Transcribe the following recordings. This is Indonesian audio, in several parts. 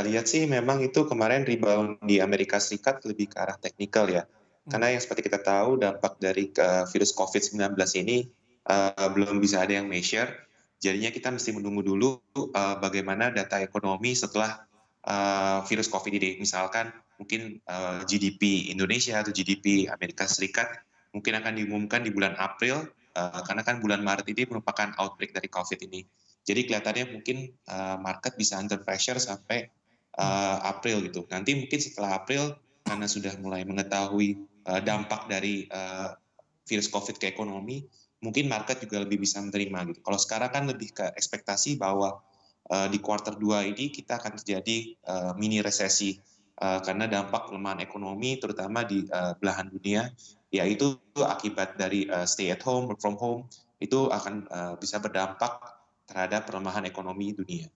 lihat sih memang itu kemarin rebound di Amerika Serikat lebih ke arah teknikal ya. Mmm, Karena yang seperti kita tahu dampak dari virus COVID-19 ini belum bisa ada yang measure. Jadinya kita mesti menunggu dulu bagaimana data ekonomi setelah virus COVID ini. Misalkan mungkin GDP Indonesia atau GDP Amerika Serikat mungkin akan diumumkan di bulan April karena kan bulan Maret ini merupakan outbreak dari COVID ini. Jadi kelihatannya mungkin market bisa under pressure sampai mmm, April gitu. Nanti mungkin setelah April karena sudah mulai mengetahui mmm. dampak dari virus COVID ke ekonomi, mungkin market juga lebih bisa menerima gitu. Kalau sekarang kan lebih ke ekspektasi bahwa di kuartal 2 ini kita akan terjadi mini resesi karena dampak pelemahan ekonomi terutama di belahan dunia, yaitu akibat dari stay at home, work from home, itu akan bisa berdampak terhadap pelemahan ekonomi dunia.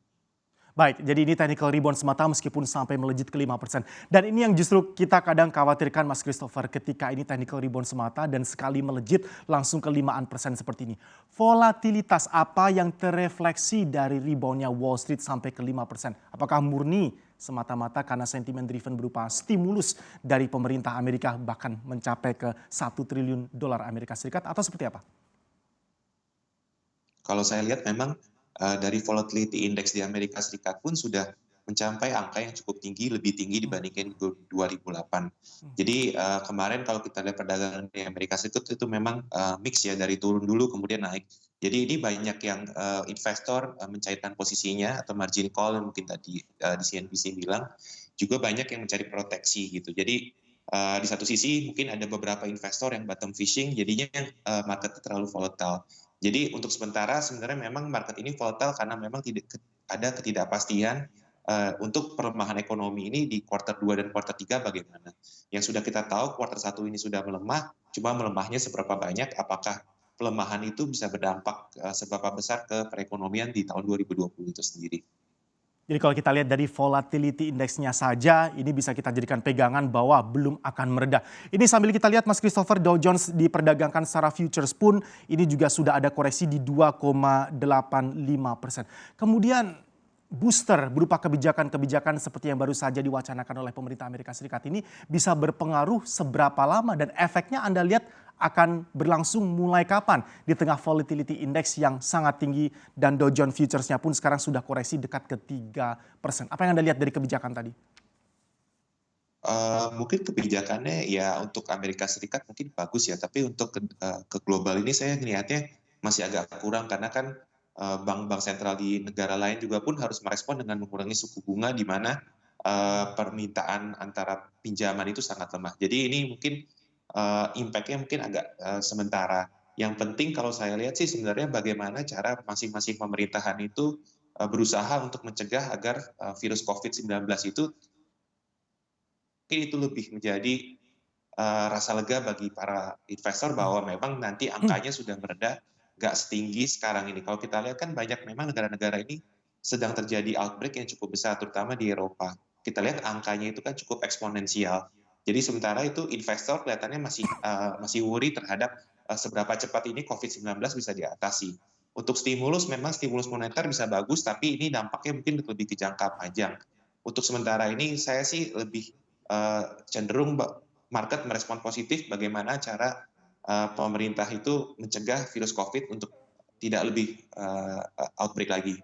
Baik, jadi ini technical rebound semata meskipun sampai melejit ke 5%. Dan ini yang justru kita kadang khawatirkan Mas Christopher ketika ini technical rebound semata dan sekali melejit langsung ke 5% seperti ini. Volatilitas apa yang terrefleksi dari reboundnya Wall Street sampai ke 5%? Apakah murni semata-mata karena sentimen driven berupa stimulus dari pemerintah Amerika bahkan mencapai ke 1 triliun dolar Amerika Serikat atau seperti apa? Kalau saya lihat memang dari volatility index di Amerika Serikat pun sudah mencapai angka yang cukup tinggi, lebih tinggi Hmm, dibandingkan 2008. hmm, Jadi kemarin kalau kita lihat perdagangan di Amerika Serikat itu memang mix ya dari turun dulu kemudian naik. Jadi ini banyak yang investor mencairkan posisinya atau margin call yang mungkin tadi di CNBC bilang, juga banyak yang mencari proteksi gitu. Jadi di satu sisi mungkin ada beberapa investor yang bottom fishing, jadinya market terlalu volatile. Jadi untuk sementara sebenarnya memang market ini volatile karena memang ada ketidakpastian untuk pelemahan ekonomi ini di kuartal 2 dan kuartal 3 bagaimana. Yang sudah kita tahu kuartal 1 ini sudah melemah, cuma melemahnya seberapa banyak, apakah pelemahan itu bisa berdampak seberapa besar ke perekonomian di tahun 2020 itu sendiri. Jadi kalau kita lihat dari volatility indeksnya saja, ini bisa kita jadikan pegangan bahwa belum akan meredah. Ini sambil kita lihat Mas Christopher, Dow Jones diperdagangkan secara futures pun ini juga sudah ada koreksi di 2,85%. Kemudian booster berupa kebijakan-kebijakan seperti yang baru saja diwacanakan oleh pemerintah Amerika Serikat ini bisa berpengaruh seberapa lama dan efeknya Anda lihat akan berlangsung mulai kapan di tengah volatility index yang sangat tinggi dan Dow Jones Futures-nya pun sekarang sudah koreksi dekat ke 3%. Apa yang Anda lihat dari kebijakan tadi? Mungkin kebijakannya ya untuk Amerika Serikat mungkin bagus ya, tapi untuk ke global ini saya melihatnya masih agak kurang karena kan bank-bank sentral di negara lain juga pun harus merespon dengan mengurangi suku bunga di mana permintaan antara pinjaman itu sangat lemah. Jadi ini mungkin impact-nya mungkin agak sementara. Yang penting kalau saya lihat sih sebenarnya bagaimana cara masing-masing pemerintahan itu berusaha untuk mencegah agar virus COVID-19 itu mungkin itu lebih menjadi rasa lega bagi para investor Hmm. bahwa memang nanti angkanya sudah mereda, nggak setinggi sekarang ini. Kalau kita lihat kan banyak memang negara-negara ini sedang terjadi outbreak yang cukup besar, terutama di Eropa. Kita lihat angkanya itu kan cukup eksponensial. Jadi sementara itu investor kelihatannya masih worry terhadap seberapa cepat ini COVID-19 bisa diatasi. Untuk stimulus, memang stimulus moneter bisa bagus, tapi ini dampaknya mungkin lebih ke jangka panjang. Untuk sementara ini saya sih lebih cenderung market merespon positif bagaimana cara pemerintah itu mencegah virus COVID untuk tidak lebih outbreak lagi.